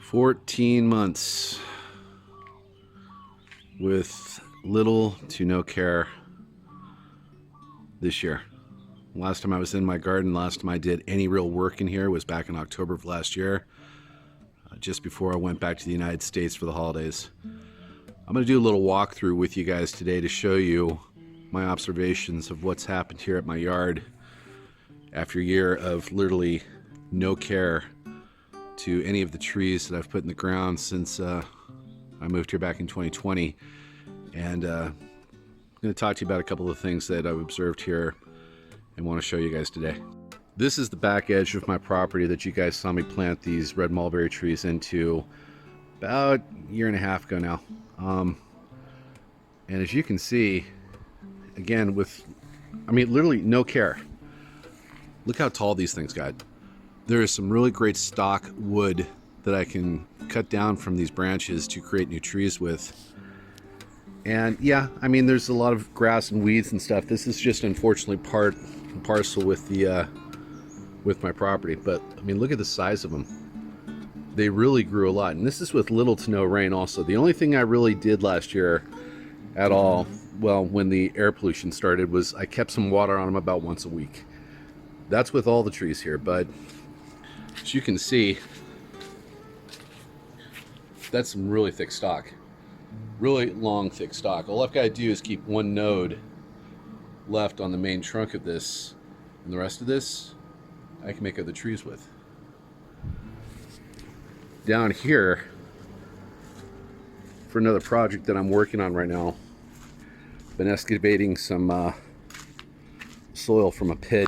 14 months with little to no care this year. Last time I was in my garden, last time I did any real work in here was back in October of last year, just before I went back to the United States for the holidays. I'm going to do a little walkthrough with you guys today to show you my observations of what's happened here at my yard after a year of literally no care to any of the trees that I've put in the ground since I moved here back in 2020. And I'm going to talk to you about a couple of things that I've observed here and want to show you guys today. This is the back edge of my property that you guys saw me plant these red mulberry trees into about a year and a half ago now. And as you can see, again, literally no care. Look how tall these things got. There is some really great stock wood that I can cut down from these branches to create new trees with. And yeah, there's a lot of grass and weeds and stuff. This is just unfortunately part and parcel with the with my property. But look at the size of them. They really grew a lot, and this is with little to no rain also. The only thing I really did last year at all, well, when the air pollution started, was I kept some water on them about once a week. That's with all the trees here, but as you can see, that's some really thick stock. Really long, thick stock. All I've got to do is keep one node left on the main trunk of this, and the rest of this I can make other trees with. Down here, for another project that I'm working on right now, been excavating some soil from a pit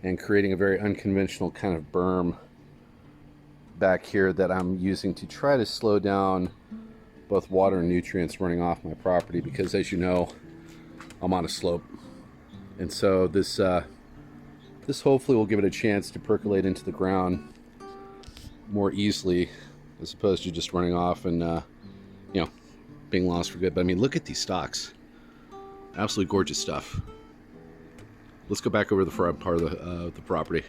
and creating a very unconventional kind of berm back here that I'm using to try to slow down both water and nutrients running off my property, because as you know, I'm on a slope. And so this hopefully will give it a chance to percolate into the ground more easily, as opposed to just running off and being lost for good. But look at these stalks. Absolutely gorgeous stuff. Let's go back over the front part of the property.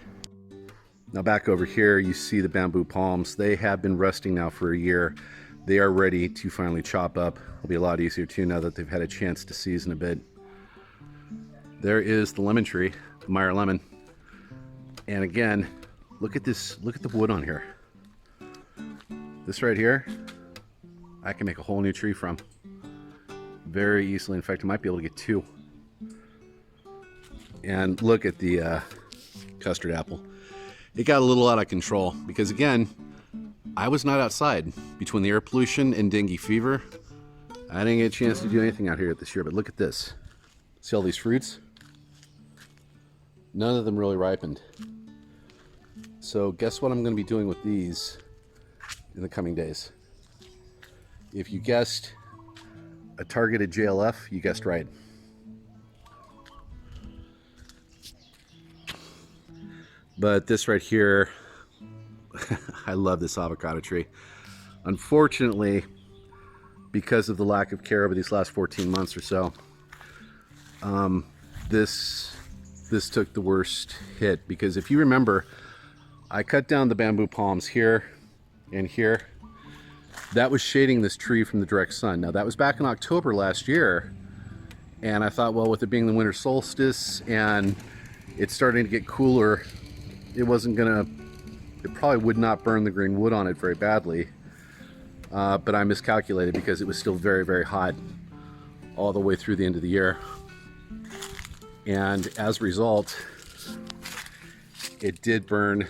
Now back over here, you see the bamboo palms. They have been resting now for a year. They are ready to finally chop up. It'll be a lot easier too now that they've had a chance to season a bit. There is the lemon tree, the Meyer lemon. And again, look at this, look at the wood on here. This right here, I can make a whole new tree from very easily. In fact, I might be able to get two. And look at the custard apple. It got a little out of control because, again, I was not outside between the air pollution and dengue fever. I didn't get a chance to do anything out here this year, but look at this. See all these fruits? None of them really ripened. So guess what I'm going to be doing with these in the coming days? If you guessed a targeted JLF, you guessed right. But this right here, I love this avocado tree. Unfortunately, because of the lack of care over these last 14 months or so, this took the worst hit. Because if you remember, I cut down the bamboo palms here and here. That was shading this tree from the direct sun. Now that was back in October last year, and I thought, well, with it being the winter solstice and it's starting to get cooler, it probably would not burn the green wood on it very badly. But I miscalculated because it was still very, very hot all the way through the end of the year. And as a result, it did burn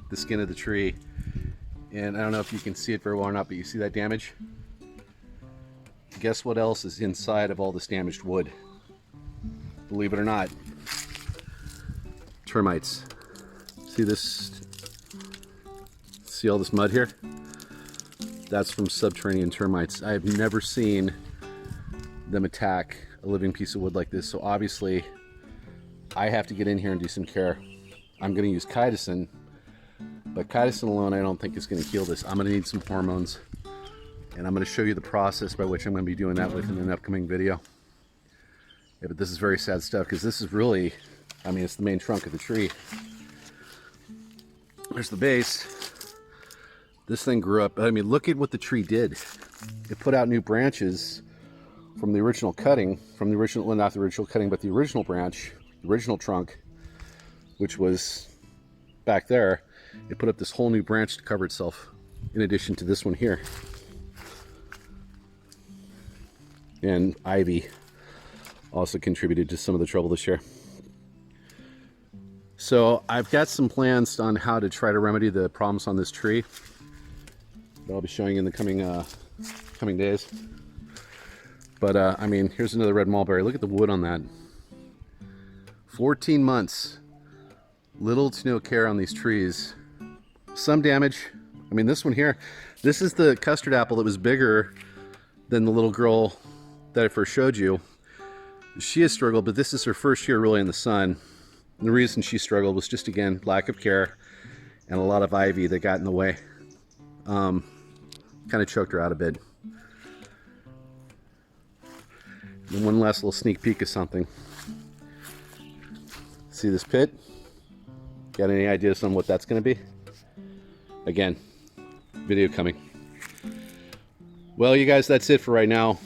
the skin of the tree. And I don't know if you can see it very well or not, but you see that damage? Guess what else is inside of all this damaged wood? Believe it or not, termites. See this? See all this mud here? That's from subterranean termites. I have never seen them attack a living piece of wood like this. So obviously I have to get in here and do some care. I'm going to use chitosan, but chitosan alone I don't think is going to heal this. I'm going to need some hormones, and I'm going to show you the process by which I'm going to be doing that with in an upcoming video. Yeah, but this is very sad stuff, because this is really, it's the main trunk of the tree. There's the base. This thing grew up. I mean, look at what the tree did. It put out new branches from the original cutting, well, not the original cutting, but the original branch, the original trunk, which was back there. It put up this whole new branch to cover itself, in addition to this one here. And ivy also contributed to some of the trouble this year. So I've got some plans on how to try to remedy the problems on this tree that I'll be showing you in the coming days. But I mean, here's another red mulberry. Look at the wood on that. 14 months. Little to no care on these trees. Some damage. I mean, this one here, this is the custard apple that was bigger than the little girl that I first showed you. She has struggled, but this is her first year really in the sun. And the reason she struggled was just, again, lack of care and a lot of ivy that got in the way. Kind of choked her out a bit. And one last little sneak peek of something. See this pit? Got any ideas on what that's going to be? Again, video coming. Well, you guys, that's it for right now.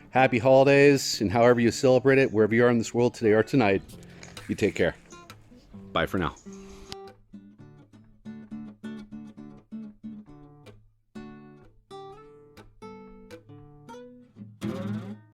Happy holidays, and however you celebrate it, wherever you are in this world today or tonight, you take care. Bye for now.